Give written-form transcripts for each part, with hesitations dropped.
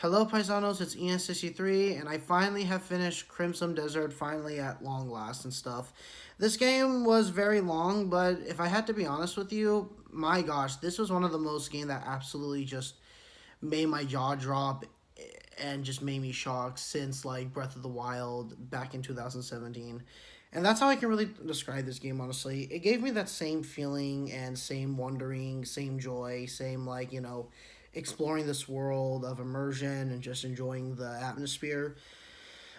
Hello Paisanos, it's Ian63, and I finally have finished Crimson Desert, finally at long last and stuff. This game was very long, but if I had to be honest with you, my gosh, this was one of the most games that absolutely just made my jaw drop and just made me shocked since like Breath of the Wild back in 2017. And that's how I can really describe this game, honestly. It gave me that same feeling and same wondering, same joy, same, exploring this world of immersion and just enjoying the atmosphere.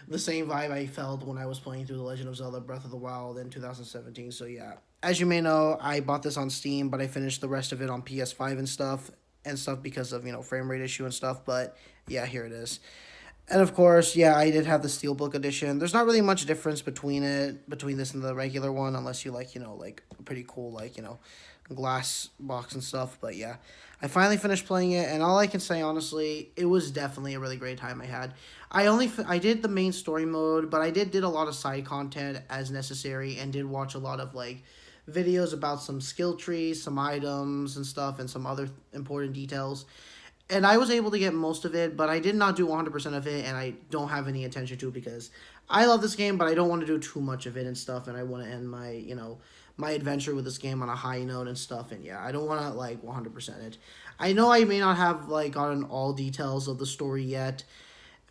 The same vibe I felt when I was playing through The Legend of Zelda Breath of the Wild in 2017. So, yeah. As you may know, I bought this on Steam, but I finished the rest of it on PS5 and stuff because of, frame rate issue and stuff. But, yeah, here it is. And of course, yeah, I did have the Steelbook edition. There's not really much difference between this and the regular one, unless you like, like a pretty cool, glass box and stuff. But yeah, I finally finished playing it, and all I can say, honestly, it was definitely a really great time I had. I did the main story mode, but I did a lot of side content as necessary, and did watch a lot of, videos about some skill trees, some items and stuff, and some other important details. And I was able to get most of it, but I did not do 100% of it, and I don't have any intention to because I love this game, but I don't want to do too much of it and stuff, and I want to end my, my adventure with this game on a high note and stuff, and yeah, I don't want to, 100% it. I know I may not have, gotten all details of the story yet,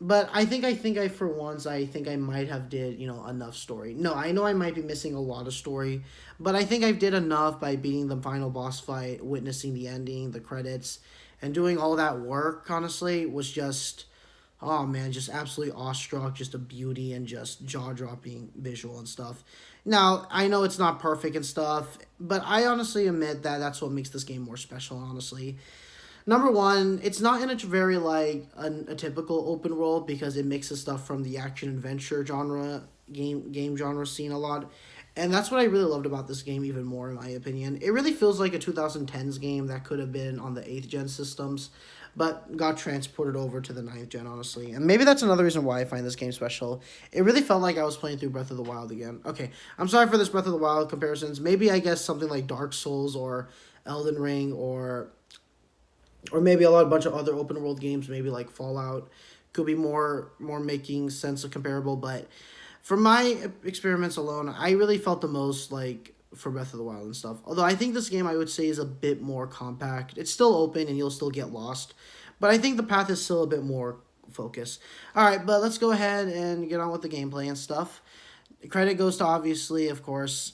but I think for once, I think I might have did, enough story. No, I know I might be missing a lot of story, but I think I did enough by beating the final boss fight, witnessing the ending, the credits, and doing all that work, honestly, was just, oh man, just absolutely awestruck, just a beauty and just jaw-dropping visual and stuff. Now, I know it's not perfect and stuff, but I honestly admit that that's what makes this game more special, honestly. Number one, it's not in a very, a typical open world because it mixes stuff from the action-adventure genre, game genre scene a lot. And that's what I really loved about this game even more, in my opinion. It really feels like a 2010s game that could have been on the 8th gen systems, but got transported over to the 9th gen, honestly. And maybe that's another reason why I find this game special. It really felt like I was playing through Breath of the Wild again. Okay, I'm sorry for this Breath of the Wild comparisons. Maybe, I guess, something like Dark Souls or Elden Ring or maybe a bunch of other open world games, maybe like Fallout, could be more making sense of comparable, but from my experiments alone, I really felt the most for Breath of the Wild and stuff. Although I think this game, I would say, is a bit more compact. It's still open and you'll still get lost, but I think the path is still a bit more focused. Alright, but let's go ahead and get on with the gameplay and stuff. Credit goes to, obviously, of course,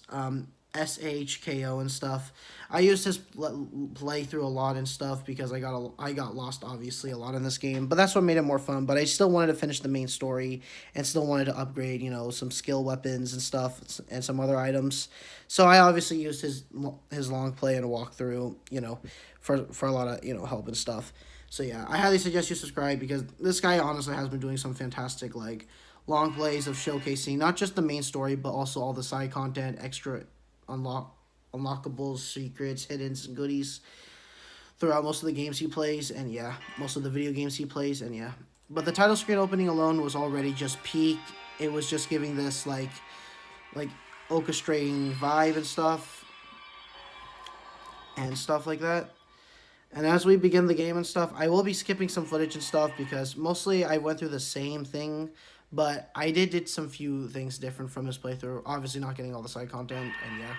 SHKO and stuff. I used his playthrough a lot and stuff because I got lost, obviously, a lot in this game. But that's what made it more fun. But I still wanted to finish the main story and still wanted to upgrade, some skill weapons and stuff and some other items. So I obviously used his long play and walkthrough, for a lot of, help and stuff. So yeah, I highly suggest you subscribe because this guy honestly has been doing some fantastic, long plays of showcasing not just the main story, but also all the side content, extra unlockables, secrets, hiddens, and goodies throughout most of the games he plays, and yeah, most of the video games he plays, and yeah. But the title screen opening alone was already just peak. It was just giving this, like orchestrating vibe and stuff like that. And as we begin the game and stuff, I will be skipping some footage and stuff because mostly I went through the same thing, but I did some few things different from his playthrough. Obviously not getting all the side content, and yeah.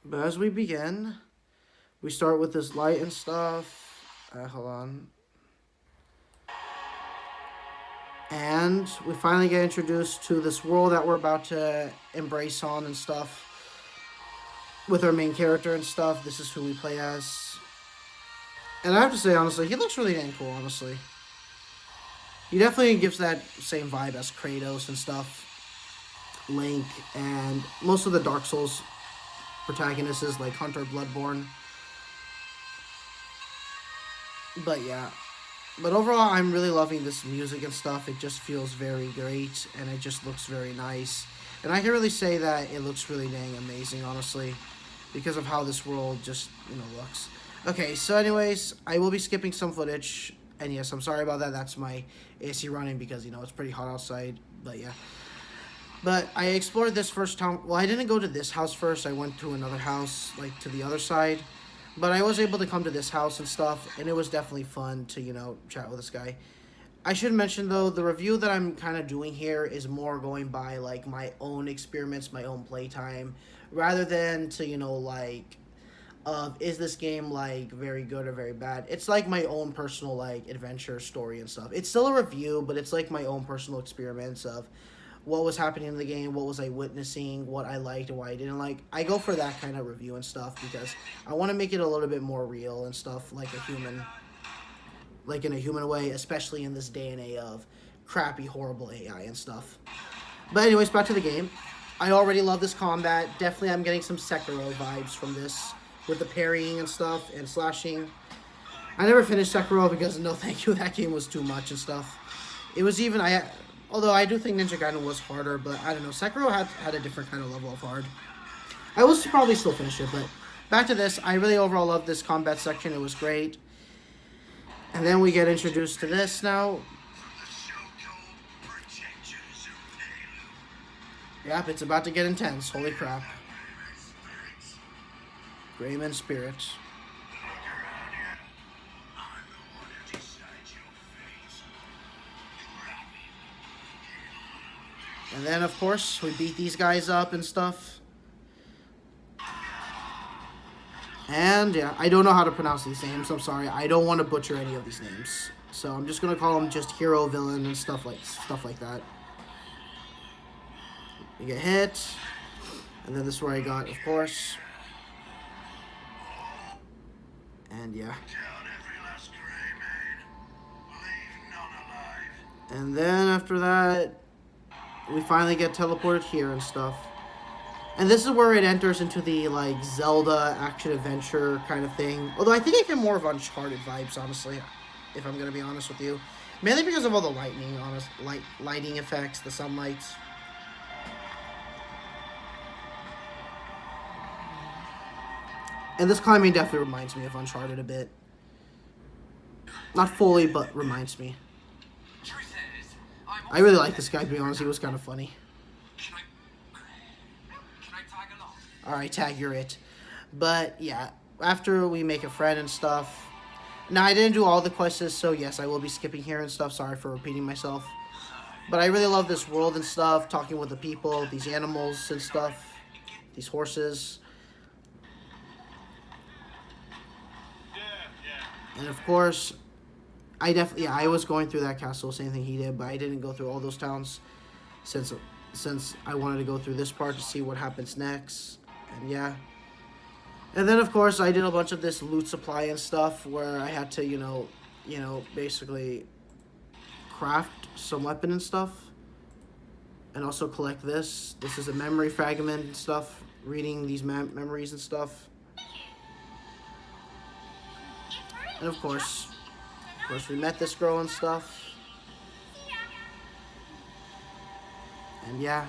But as we begin, we start with this light and stuff. Hold on. And we finally get introduced to this world that we're about to embrace on and stuff. With our main character and stuff. This is who we play as. And I have to say, honestly, he looks really dang cool, honestly. He definitely gives that same vibe as Kratos and stuff. Link, and most of the Dark Souls protagonists like Hunter Bloodborne. But yeah. But overall, I'm really loving this music and stuff. It just feels very great, and it just looks very nice. And I can really say that it looks really dang amazing, honestly, because of how this world just, looks. Okay, so anyways, I will be skipping some footage, and yes, I'm sorry about that. That's my AC running because, it's pretty hot outside, but yeah. But I explored this first town. Well, I didn't go to this house first. I went to another house, like to the other side. But I was able to come to this house and stuff, and it was definitely fun to, chat with this guy. I should mention, though, the review that I'm kind of doing here is more going by, like, my own experiments, my own playtime, rather than to, is this game, like, very good or very bad. It's, like, my own personal, like, adventure story and stuff. It's still a review, but it's, like, my own personal experiments of what was happening in the game, what was I witnessing, what I liked and what I didn't like. I go for that kind of review and stuff because I want to make it a little bit more real and stuff, like in a human way, especially in this day and age of crappy, horrible AI and stuff. But anyways, back to the game. I already love this combat. Definitely I'm getting some Sekiro vibes from this with the parrying and stuff and slashing. I never finished Sekiro because no thank you, that game was too much and stuff. It was even, although I do think Ninja Gaiden was harder, but I don't know. Sekiro had a different kind of level of hard. I will probably still finish it, but back to this. I really overall loved this combat section. It was great. And then we get introduced to this now. Yep, it's about to get intense. Holy crap. Greyman spirits. And then, of course, we beat these guys up and stuff. And, yeah, I don't know how to pronounce these names. I'm sorry. I don't want to butcher any of these names. So I'm just going to call them just hero, villain, and stuff like that. You get hit. And then this is where I got, of course. And, yeah. And then, after that, we finally get teleported here and stuff. And this is where it enters into the, like, Zelda action-adventure kind of thing. Although I think I get more of Uncharted vibes, honestly, if I'm going to be honest with you. Mainly because of all the lightning, lighting effects, the sunlights. And this climbing definitely reminds me of Uncharted a bit. Not fully, but reminds me. I really like this guy, to be honest. He was kind of funny. Can I tag along? Alright, tag, you're it. But, yeah, after we make a friend and stuff. Now, I didn't do all the quests, so yes, I will be skipping here and stuff. Sorry for repeating myself. But I really love this world and stuff. Talking with the people, these animals and stuff. These horses. And, of course, I was going through that castle, same thing he did, but I didn't go through all those towns since I wanted to go through this part to see what happens next. And yeah. And then, of course, I did a bunch of this loot supply and stuff where I had to, basically craft some weapon and stuff. And also collect this. This is a memory fragment and stuff, reading these memories and stuff. And of course, we met this girl and stuff. And yeah.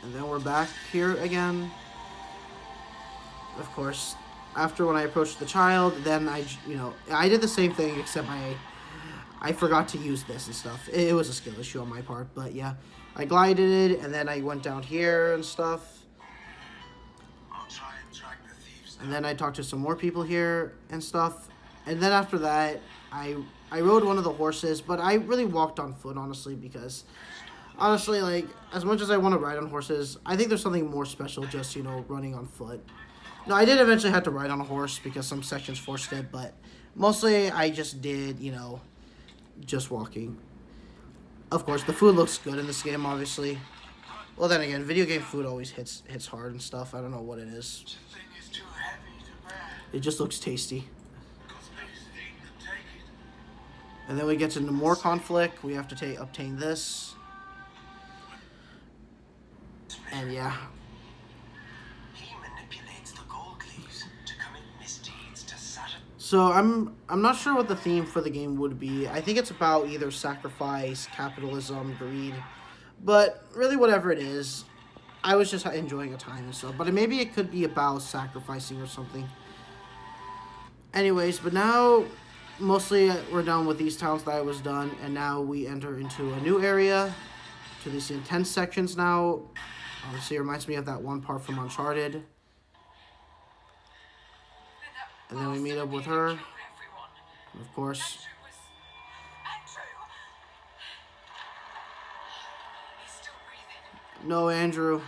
And then we're back here again. Of course, after when I approached the child, then I did the same thing except I forgot to use this and stuff. It was a skill issue on my part, but yeah. I glided it, and then I went down here and stuff. And then I talked to some more people here and stuff. And then after that, I rode one of the horses, but I really walked on foot, honestly, because, honestly, like, as much as I want to ride on horses, I think there's something more special just, running on foot. No, I did eventually have to ride on a horse because some sections forced it, but mostly I just did, just walking. Of course, the food looks good in this game, obviously. Well, then again, video game food always hits hard and stuff. I don't know what it is. It just looks tasty. And then we get into more conflict. We have to obtain this. And yeah. So I'm not sure what the theme for the game would be. I think it's about either sacrifice, capitalism, greed. But really whatever it is, I was just enjoying a time and stuff. But maybe it could be about sacrificing or something. Anyways, but now mostly we're done with these towns that I was done, and now we enter into a new area, to these intense sections now. Obviously, it reminds me of that one part from Uncharted. And then we meet up with her, of course. No, Andrew.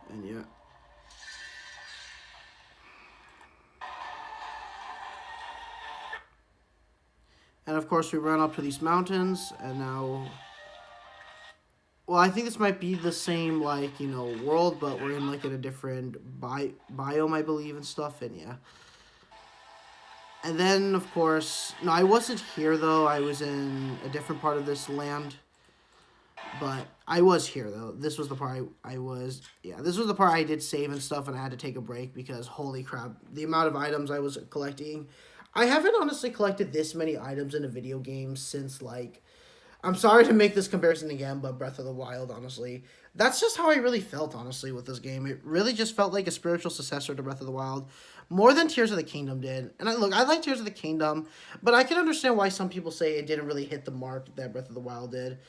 And yeah. And of course, we run up to these mountains, and now. Well, I think this might be the same, like, you know, world, but we're in, like, in a different biome, I believe, and stuff, and yeah. And then, of course, no, I wasn't here, though. I was in a different part of this land. But I was here, though. This was the part I was... Yeah, this was the part I did save and stuff, and I had to take a break because, holy crap, the amount of items I was collecting. I haven't honestly collected this many items in a video game since, like... I'm sorry to make this comparison again, but Breath of the Wild, honestly. That's just how I really felt, honestly, with this game. It really just felt like a spiritual successor to Breath of the Wild. More than Tears of the Kingdom did. And look, I like Tears of the Kingdom, but I can understand why some people say it didn't really hit the mark that Breath of the Wild did.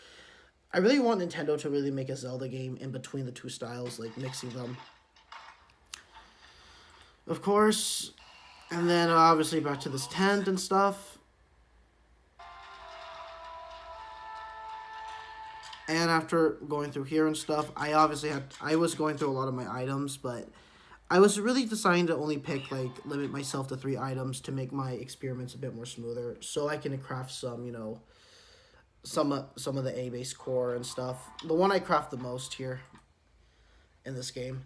I really want Nintendo to really make a Zelda game in between the two styles, like mixing them. Of course. And then obviously back to this tent and stuff. And after going through here and stuff, I was going through a lot of my items, but I was really deciding to only pick, like, limit myself to 3 items to make my experiments a bit more smoother, so I can craft some, you know, some of the A-base core and stuff. The one I craft the most here in this game.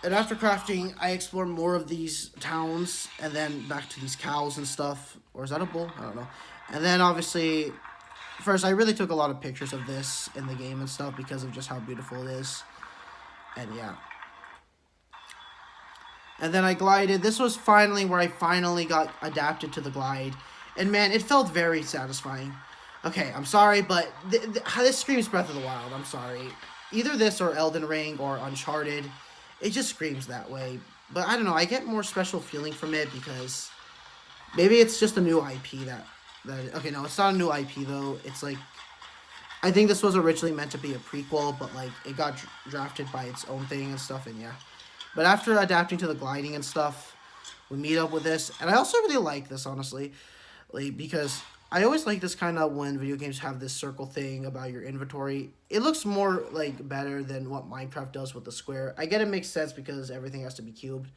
And after crafting, I explore more of these towns, and then back to these cows and stuff. Or is that a bull? I don't know. And then, obviously... First, I really took a lot of pictures of this in the game and stuff because of just how beautiful it is. And yeah. And then I glided. This was finally where I finally got adapted to the glide. And man, it felt very satisfying. Okay, I'm sorry, but this screams Breath of the Wild. I'm sorry. Either this or Elden Ring or Uncharted. It just screams that way. But I don't know, I get more special feeling from it because maybe it's just a new IP that okay, no, it's not a new IP, though. It's, like, I think this was originally meant to be a prequel, but, like, it got drafted by its own thing and stuff, and yeah. But after adapting to the gliding and stuff, we meet up with this. And I also really like this, honestly, like, because I always like this kind of when video games have this circle thing about your inventory. It looks more, like, better than what Minecraft does with the square. I get it makes sense because everything has to be cubed.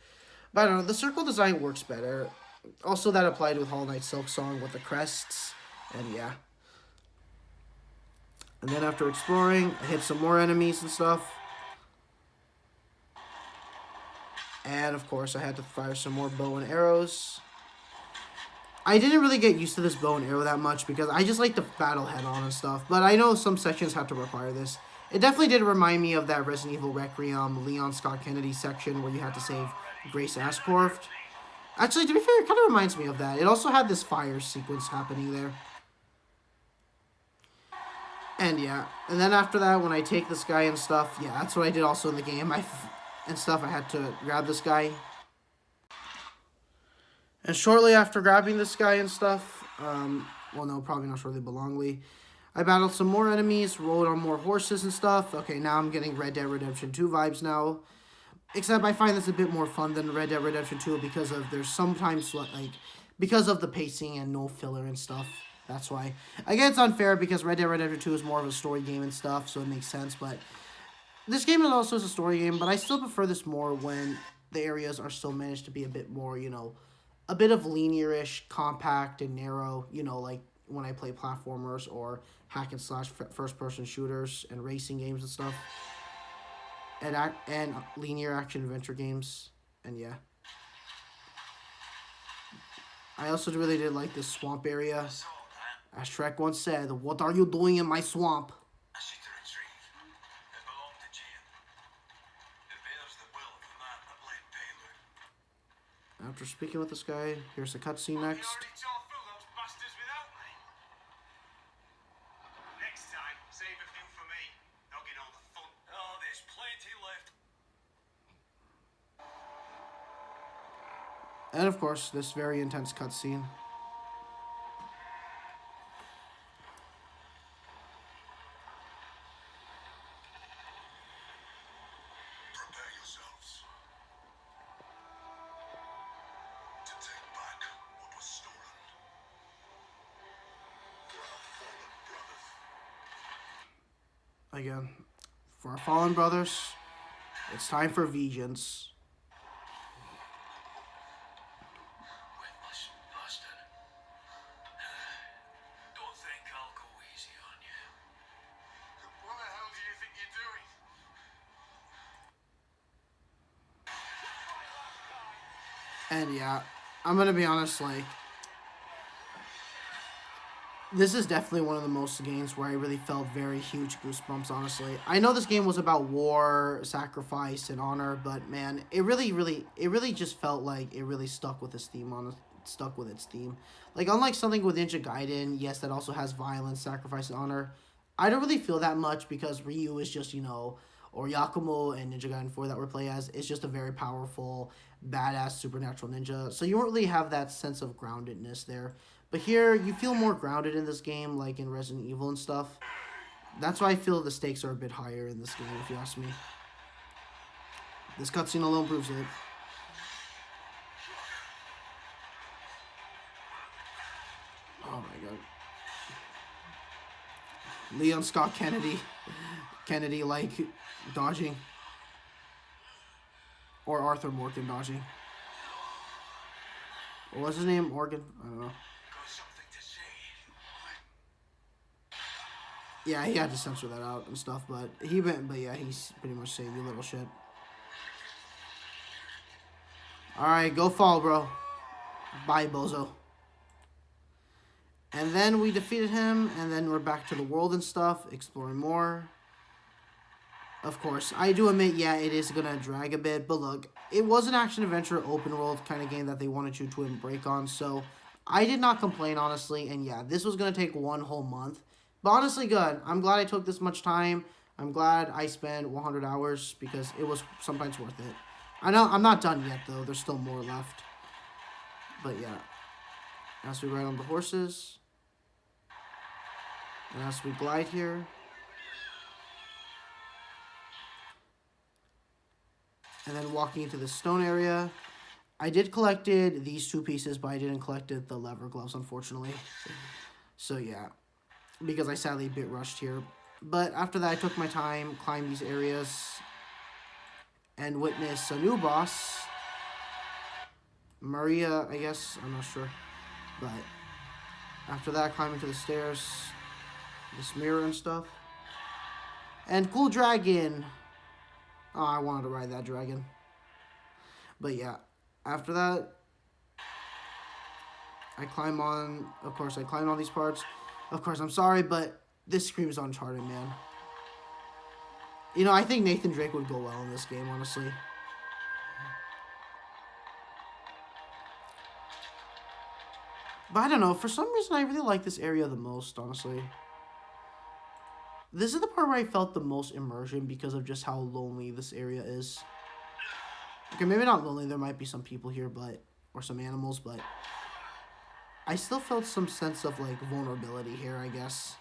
But I don't know, the circle design works better. Also, that applied with Hollow Knight Silksong with the crests, and yeah. And then after exploring, I hit some more enemies and stuff. And, of course, I had to fire some more bow and arrows. I didn't really get used to this bow and arrow that much because I just like to battle head-on and stuff. But I know some sections have to require this. It definitely did remind me of that Resident Evil Requiem Leon Scott Kennedy section where you had to save Grace Ashcorft. Actually, to be fair, it kind of reminds me of that. It also had this fire sequence happening there. And yeah. And then after that, when I take this guy and stuff, yeah, that's what I did also in the game. I had to grab this guy. And shortly after grabbing this guy and stuff, well, no, probably not shortly, but longly, I battled some more enemies, rode on more horses and stuff. Okay, now I'm getting Red Dead Redemption 2 vibes now. Except I find this a bit more fun than Red Dead Redemption 2 because of there's sometimes like because of the pacing and no filler and stuff. That's why. Again, it's unfair because Red Dead Redemption 2 is more of a story game and stuff, so it makes sense. But this game is also a story game, but I still prefer this more when the areas are still managed to be a bit more, you know, a bit of linear-ish, compact and narrow, you know, like when I play platformers or hack and slash first-person shooters and racing games and stuff. And linear action adventure games, and yeah. I also really did like this swamp area. As Shrek once said, "What are you doing in my swamp?" After speaking with this guy, here's the cutscene next. Next time, save a And of course, this very intense cutscene. Prepare yourselves to take back what was stolen for our fallen brothers. Again, for our fallen brothers, it's time for vengeance. With my bastard. Don't think I'll go easy on you. What the hell do you think you're doing? And yeah, I'm gonna be honest, like, this is definitely one of the most games where I really felt very huge goosebumps, honestly. I know this game was about war, sacrifice, and honor, but man, it really just felt like it really stuck with stuck with its theme. Like, unlike something with Ninja Gaiden, yes, that also has violence, sacrifice, and honor, I don't really feel that much because Ryu is just, or Yakumo and Ninja Gaiden 4 that we're playing as, is just a very powerful, badass, supernatural ninja. So you don't really have that sense of groundedness there. But here, you feel more grounded in this game, like in Resident Evil and stuff. That's why I feel the stakes are a bit higher in this game, if you ask me. This cutscene alone proves it. Oh my god. Leon Scott Kennedy. Kennedy, like, dodging. Or Arthur Morgan dodging. What was his name? Morgan? I don't know. Yeah, he had to censor that out and stuff, but yeah, he's pretty much saying you little shit. Alright, go fall, bro. Bye, bozo. And then we defeated him, and then we're back to the world and stuff, exploring more. Of course, I do admit, yeah, it is gonna drag a bit, but look, it was an action-adventure, open-world kind of game that they wanted you to break on, so I did not complain, honestly, and yeah, this was gonna take 1 whole month. But honestly, good. I'm glad I took this much time. I'm glad I spent 100 hours because it was sometimes worth it. I know I'm not done yet, though. There's still more left. But yeah. As we ride on the horses. And as we glide here. And then walking into the stone area. I did collected these 2 pieces, but I didn't collected the leather gloves, unfortunately. So yeah. Because I sadly a bit rushed here. But after that, I took my time, climbed these areas, and witnessed a new boss. Maria, I guess. I'm not sure. But after that, climbing to the stairs, this mirror and stuff. And cool dragon. Oh, I wanted to ride that dragon. But yeah, after that, I climb on, of course, I climb on these parts. Of course, I'm sorry, but this screams Uncharted, man. You know, I think Nathan Drake would go well in this game, honestly. But I don't know, for some reason I really like this area the most, honestly. This is the part where I felt the most immersion because of just how lonely this area is. Okay, maybe not lonely, there might be some people here, but, or some animals, but I still felt some sense of, like, vulnerability here, I guess.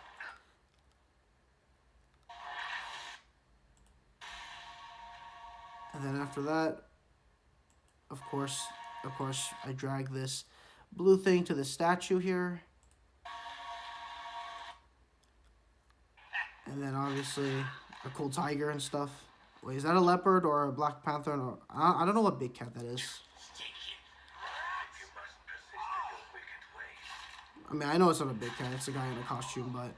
And then after that, of course, I drag this blue thing to the statue here. And then obviously a cool tiger and stuff. Wait, is that a leopard or a black panther? Or, I don't know what big cat that is. I mean, I know it's not a big cat. It's a guy in a costume, but...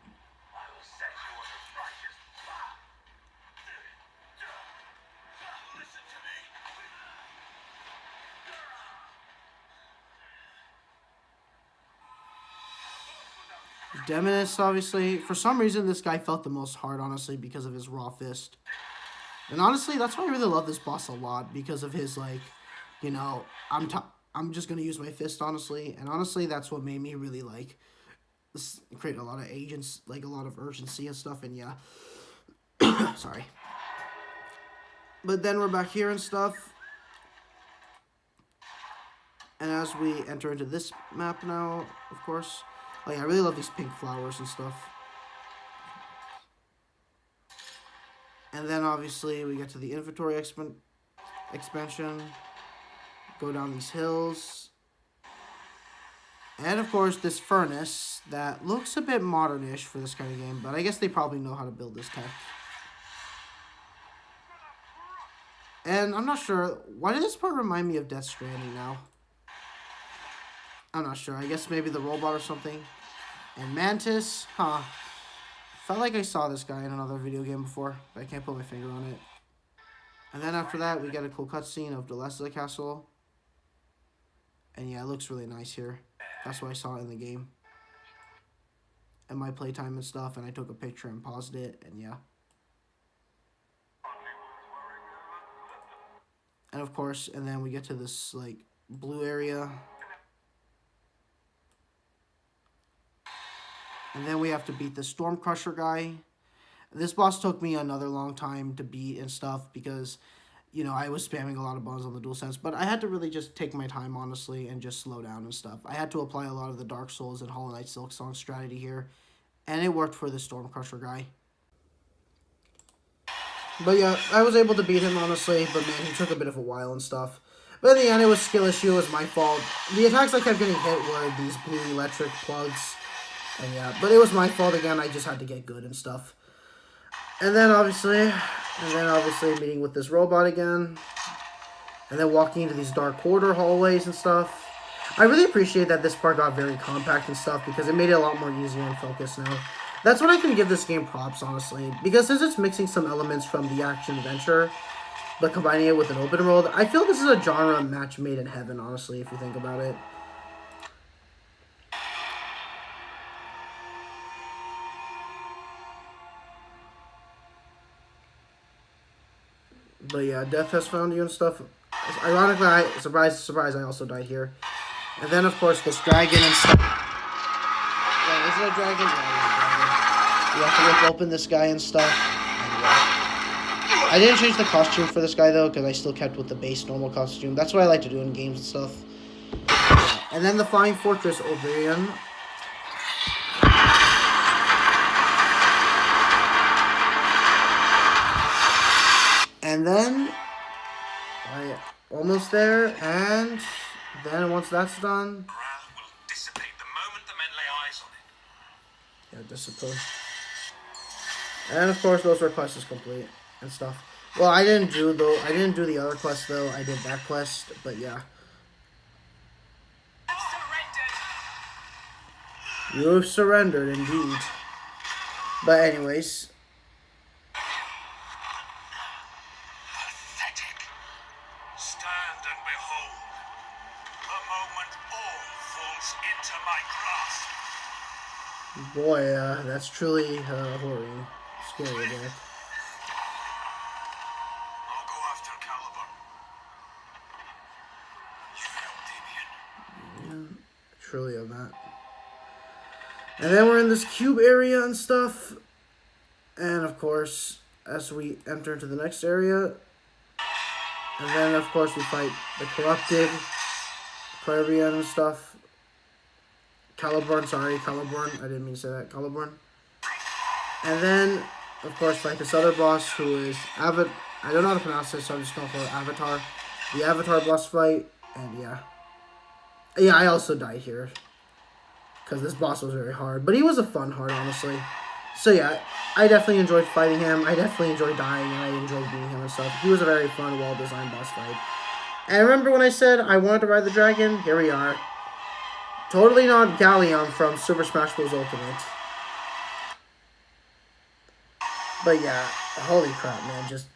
Demonist, obviously. For some reason, this guy felt the most hard, honestly, because of his raw fist. And honestly, that's why I really love this boss a lot, because of his, like, you know, I'm just going to use my fist, honestly. And honestly, that's what made me really, like, create a lot of agents, like, a lot of urgency and stuff, and yeah. Sorry. But then we're back here and stuff. And as we enter into this map now, of course, oh yeah, I really love these pink flowers and stuff. And then obviously we get to the inventory expansion, go down these hills. And of course this furnace that looks a bit modern-ish for this kind of game, but I guess they probably know how to build this tech. And I'm not sure, why did this part remind me of Death Stranding now? I'm not sure, I guess maybe the robot or something. And Mantis, huh. Felt like I saw this guy in another video game before, but I can't put my finger on it. And then after that, we get a cool cutscene of the rest of the castle. And yeah, it looks really nice here. That's why I saw it in the game. And my playtime and stuff, and I took a picture and paused it, and yeah. And of course, and then we get to this, like, blue area. And then we have to beat the Storm Crusher guy. This boss took me another long time to beat and stuff because, you know, I was spamming a lot of buttons on the DualSense. But I had to really just take my time, honestly, and just slow down and stuff. I had to apply a lot of the Dark Souls and Hollow Knight Silksong strategy here. And it worked for the Storm Crusher guy. But yeah, I was able to beat him, honestly. But man, he took a bit of a while and stuff. But in the end, it was skill issue. It was my fault. The attacks I kept getting hit were these blue electric plugs. And yeah, but it was my fault again. I just had to get good and stuff. And then obviously meeting with this robot again. And then walking into these dark corridor hallways and stuff. I really appreciate that this part got very compact and stuff because it made it a lot more easier and focused now. That's what I can give this game props, honestly. Because since it's mixing some elements from the action-adventure, but combining it with an open world, I feel this is a genre match made in heaven, honestly, if you think about it. But yeah, death has found you and stuff. Ironically, surprise, I also died here. And then, of course, this dragon and stuff. Yeah, is it a dragon? Yeah, it is a dragon. You have to rip open this guy and stuff. And yeah. I didn't change the costume for this guy, though, because I still kept with the base normal costume. That's what I like to do in games and stuff. Yeah. And then the Flying Fortress Oblivion. And then, almost there, and then once that's done, will dissipate the moment the men lay eyes on it. Yeah, discipline. And of course, those requests is complete and stuff. Well, I didn't do the other quest though. I did that quest, but yeah. You've surrendered indeed. But anyways. Stand and behold. The moment all falls into my grasp. Boy, that's truly horrid. Scary, man. I'll go after Caliban. You help Damien. Yeah, truly on that. And then we're in this cube area and stuff. And of course, as we enter into the next area, and then of course we fight the corrupted Clarion and stuff. Caliburn, I didn't mean to say that, Caliburn. And then, of course, fight this other boss who is I don't know how to pronounce this, so I'm just going for Avatar. The Avatar boss fight, and yeah. Yeah, I also died here. Because this boss was very hard. But he was a fun hard, honestly. So yeah, I definitely enjoyed fighting him. I definitely enjoyed dying, and I enjoyed beating him and stuff. He was a very fun, well-designed boss fight. And remember when I said I wanted to ride the dragon? Here we are. Totally not Galleon from Super Smash Bros. Ultimate. But yeah, holy crap, man. Just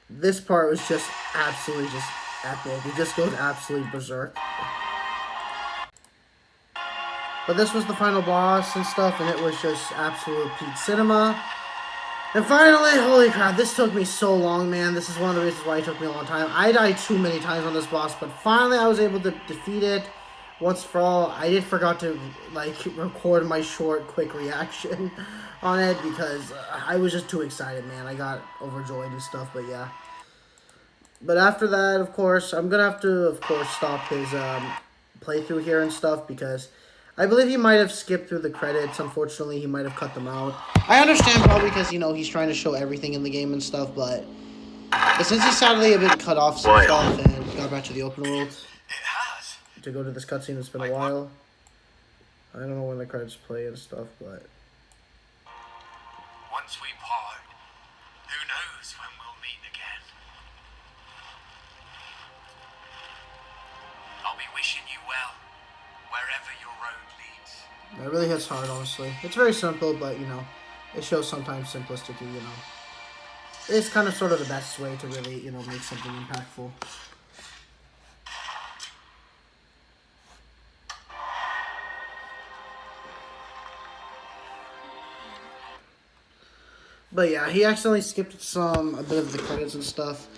this part was just absolutely just epic. It just goes absolutely berserk. But this was the final boss and stuff, and it was just absolute peak cinema. And finally, holy crap, this took me so long, man. This is one of the reasons why it took me a long time. I died too many times on this boss, but finally I was able to defeat it once for all. I did forgot to, like, record my short, quick reaction on it because I was just too excited, man. I got overjoyed and stuff, but yeah. But after that, of course, I'm gonna have to, of course, stop his playthrough here and stuff because I believe he might have skipped through the credits. Unfortunately, he might have cut them out. I understand probably because, you know, he's trying to show everything in the game and stuff, but since he's sadly a bit cut off some stuff and got back to the open world It has. to go to this cutscene, it's been a while. I don't know when the credits play and stuff, but Once we part, who knows when we'll meet again? I'll be wishing you well, wherever your road leads. it really hits hard, honestly. It's very simple, but, you know, it shows sometimes simplicity, you know. It's kind of sort of the best way to really, you know, make something impactful. But yeah, he accidentally skipped a bit of the credits and stuff.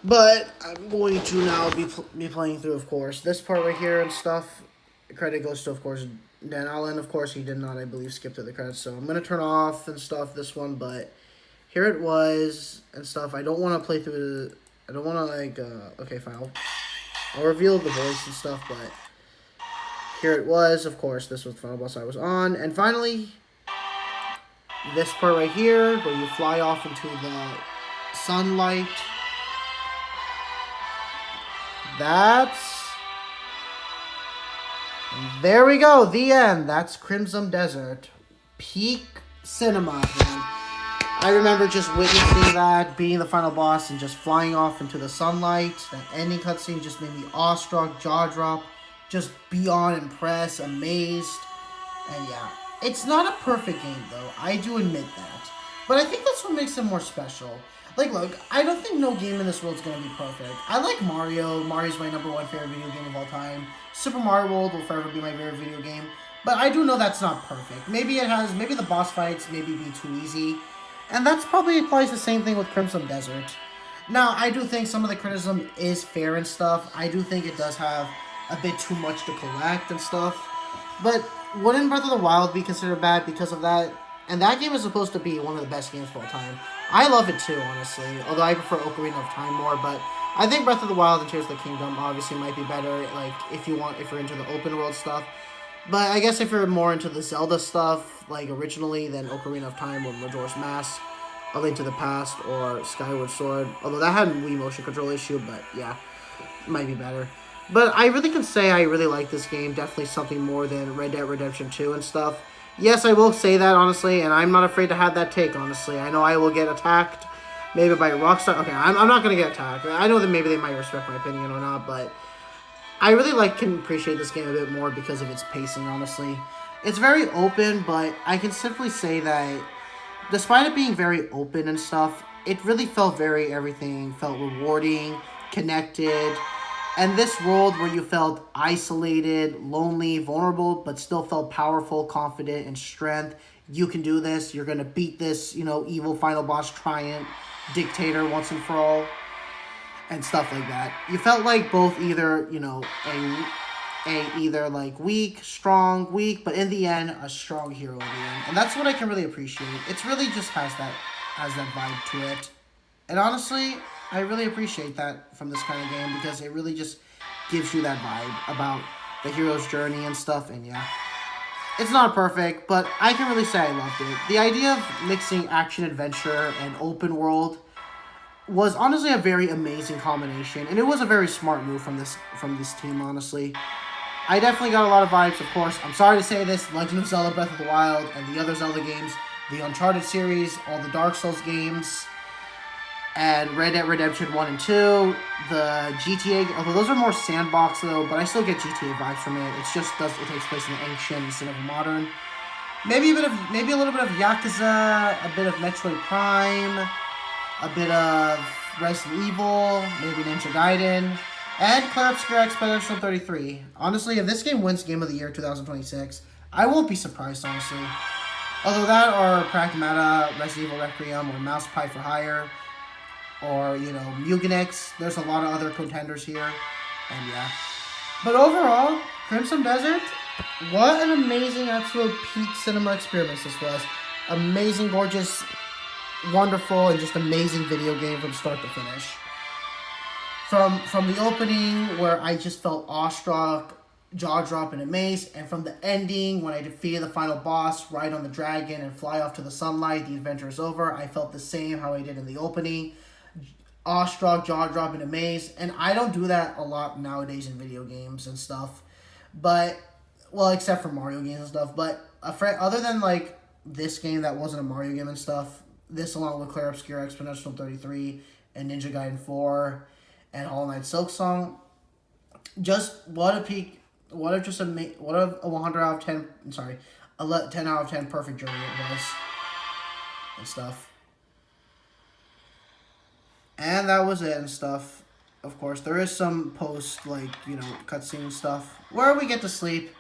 But I'm going to now be playing through, of course, this part right here and stuff. The credit goes to, of course, Dan Allen. Of course, he did not, I believe, skip through the credits. So I'm going to turn off and stuff this one, but here it was and stuff. I don't want to play through I don't want to, like, okay, fine. I'll reveal the voice and stuff, but here it was. Of course, this was the final boss I was on. And finally, this part right here, where you fly off into the sunlight. There we go, the end. That's Crimson Desert. Peak cinema, man. I remember just witnessing that, being the final boss, and just flying off into the sunlight. That ending cutscene just made me awestruck, jaw drop, just beyond impressed, amazed. And yeah, it's not a perfect game, though. I do admit that. But I think that's what makes it more special. Like, look, I don't think no game in this world is going to be perfect. I like Mario. Mario's my #1 favorite video game of all time. Super Mario World will forever be my favorite video game. But I do know that's not perfect. Maybe the boss fights maybe be too easy. And that's probably applies the same thing with Crimson Desert. Now, I do think some of the criticism is fair and stuff. I do think it does have a bit too much to collect and stuff. But wouldn't Breath of the Wild be considered bad because of that? And that game is supposed to be one of the best games of all time. I love it too, honestly. Although I prefer Ocarina of Time more, but I think Breath of the Wild and Tears of the Kingdom obviously might be better, like, if you're into the open world stuff. But I guess if you're more into the Zelda stuff, like, originally, then Ocarina of Time or Majora's Mask, A Link to the Past, or Skyward Sword. Although that had a Wii motion control issue, but yeah, might be better. But I really can say I really like this game. Definitely something more than Red Dead Redemption 2 and stuff. Yes, I will say that, honestly, and I'm not afraid to have that take, honestly. I know I will get attacked, maybe by Rockstar. Okay, I'm not going to get attacked. I know that maybe they might respect my opinion or not, but I really can appreciate this game a bit more because of its pacing, honestly. It's very open, but I can simply say that despite it being very open and stuff, it really felt everything felt rewarding, connected, and this world where you felt isolated, lonely, vulnerable, but still felt powerful, confident, and strength. You can do this. You're going to beat this, evil final boss tyrant, dictator once and for all, and stuff like that. You felt like both either, either like weak, strong, weak, but in the end, a strong hero in the end. And that's what I can really appreciate. It's really just has that vibe to it. And honestly, I really appreciate that from this kind of game because it really just gives you that vibe about the hero's journey and stuff. And yeah, it's not perfect, but I can really say I loved it. The idea of mixing action adventure and open world was honestly a very amazing combination, and it was a very smart move from this team, honestly. I definitely got a lot of vibes, of course. I'm sorry to say this, Legend of Zelda Breath of the Wild and the other Zelda games, the Uncharted series, all the Dark Souls games, and Red Dead Redemption 1 and 2, the GTA, although those are more sandbox though, but I still get GTA vibes from it. It takes place in the ancient instead of modern. Maybe a little bit of Yakuza, a bit of Metroid Prime, a bit of Resident Evil, maybe Ninja Gaiden, and Clair Obscur Expedition 33. Honestly, if this game wins Game of the Year 2026, I won't be surprised, honestly. Although that or Pragmata, Resident Evil Requiem, or Mouse Pie for Hire, or, Muginix. There's a lot of other contenders here, and yeah. But overall, Crimson Desert, what an amazing, absolute peak cinema experience this was. Amazing, gorgeous, wonderful, and just amazing video game from start to finish. from the opening where I just felt awestruck, jaw drop, and amazed, and from the ending when I defeated the final boss, ride on the dragon, and fly off to the sunlight, the adventure is over. I felt the same how I did in the opening. Awestruck, jaw drop, and amazed. And I don't do that a lot nowadays in video games and stuff. But, well, except for Mario games and stuff. But other than, like, this game that wasn't a Mario game and stuff, this along with Clair Obscur Exponential 33 and Ninja Gaiden 4 and Hollow Knight Silk Song, just what a peak, what a 100 out of 10, I'm sorry, a 10 out of 10 perfect journey it was and stuff. And that was it and stuff. Of course, there is some post, like, you know, cutscene stuff where we get to sleep.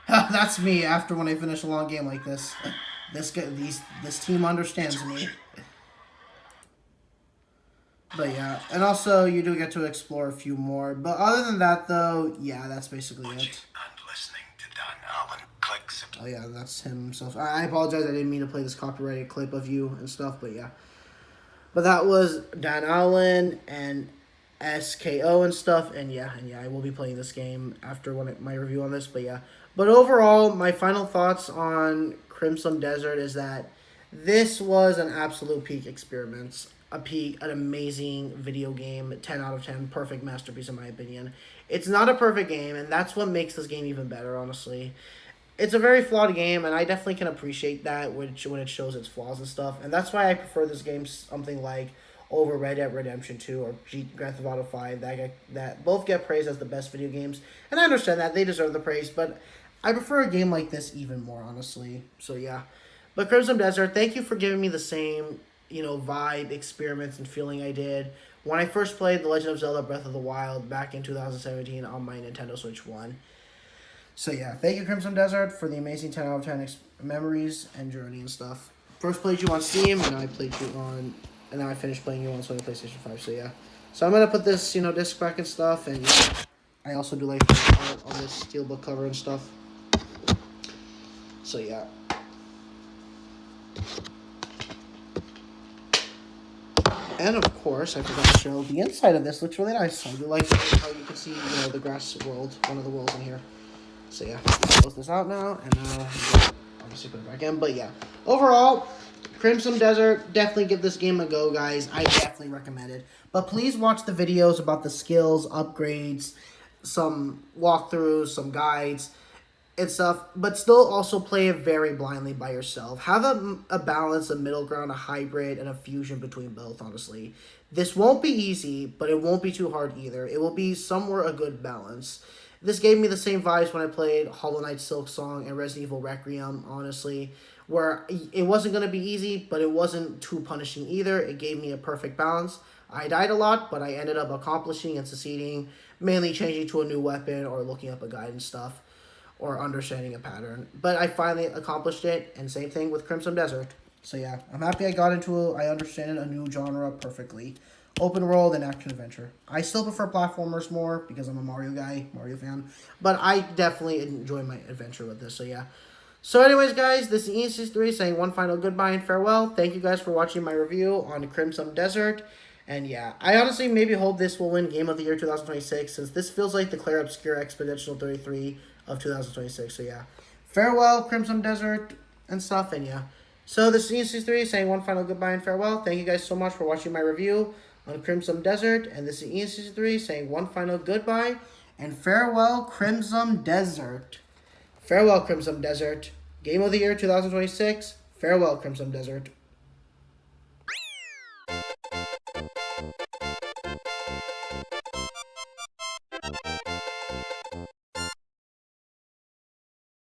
That's me after when I finish a long game like this. This team understands me. But yeah, and also you do get to explore a few more. But other than that, though, yeah, that's basically it. And listening to Dan Allen clicks. Oh yeah, that's him himself. I apologize, I didn't mean to play this copyrighted clip of you and stuff, but yeah. But that was Dan Allen and SKO and stuff, and yeah, I will be playing this game after my review on this, but yeah. But overall, my final thoughts on Crimson Desert is that this was an absolute peak experience. An amazing video game, 10 out of 10, perfect masterpiece in my opinion. It's not a perfect game, and that's what makes this game even better, honestly. It's a very flawed game, and I definitely can appreciate that when it shows its flaws and stuff, and that's why I prefer this game something like over Red Dead Redemption 2 or Grand Theft Auto 5 that both get praised as the best video games, and I understand that, they deserve the praise, but I prefer a game like this even more, honestly, so yeah. But Crimson Desert, thank you for giving me the same, you know, vibe, experiments, and feeling I did when I first played The Legend of Zelda Breath of the Wild back in 2017 on my Nintendo Switch 1. So yeah, thank you Crimson Desert for the amazing 10 out of 10 memories and journey and stuff. First played you on Steam, and now I finished playing you on Sony PlayStation 5, so yeah. So I'm going to put this, you know, disc back and stuff, and yeah, I also do like the art on this steelbook cover and stuff. So yeah. And of course, I forgot to show the inside of this. Looks really nice. I do like how you can see, you know, the grass world, one of the worlds in here. So yeah, close this out now, and obviously put it back in. But yeah, overall, Crimson Desert, definitely give this game a go, guys. I definitely recommend it. But please watch the videos about the skills, upgrades, some walkthroughs, some guides, and stuff. But still also play it very blindly by yourself. Have a balance, a middle ground, a hybrid, and a fusion between both, honestly. This won't be easy, but it won't be too hard either. It will be somewhere a good balance. This gave me the same vibes when I played Hollow Knight Silk Song and Resident Evil Requiem, honestly, where it wasn't going to be easy, but it wasn't too punishing either. It gave me a perfect balance. I died a lot, but I ended up accomplishing and succeeding, mainly changing to a new weapon or looking up a guide and stuff, or understanding a pattern. But I finally accomplished it, and same thing with Crimson Desert. So yeah, I'm happy I understand a new genre perfectly. Open world and action adventure. I still prefer platformers more because I'm a Mario fan. But I definitely enjoy my adventure with this, so yeah. So anyways, guys, this is EC3 saying one final goodbye and farewell. Thank you guys for watching my review on Crimson Desert. And yeah, I honestly maybe hope this will win Game of the Year 2026, since this feels like the Clair Obscur Exponential 33 of 2026, so yeah. Farewell, Crimson Desert and stuff, and yeah. So this is EC3 saying one final goodbye and farewell. Thank you guys so much for watching my review on Crimson Desert, and this is EC3 saying one final goodbye and farewell, Crimson Desert. Farewell, Crimson Desert. Game of the Year 2026. Farewell, Crimson Desert.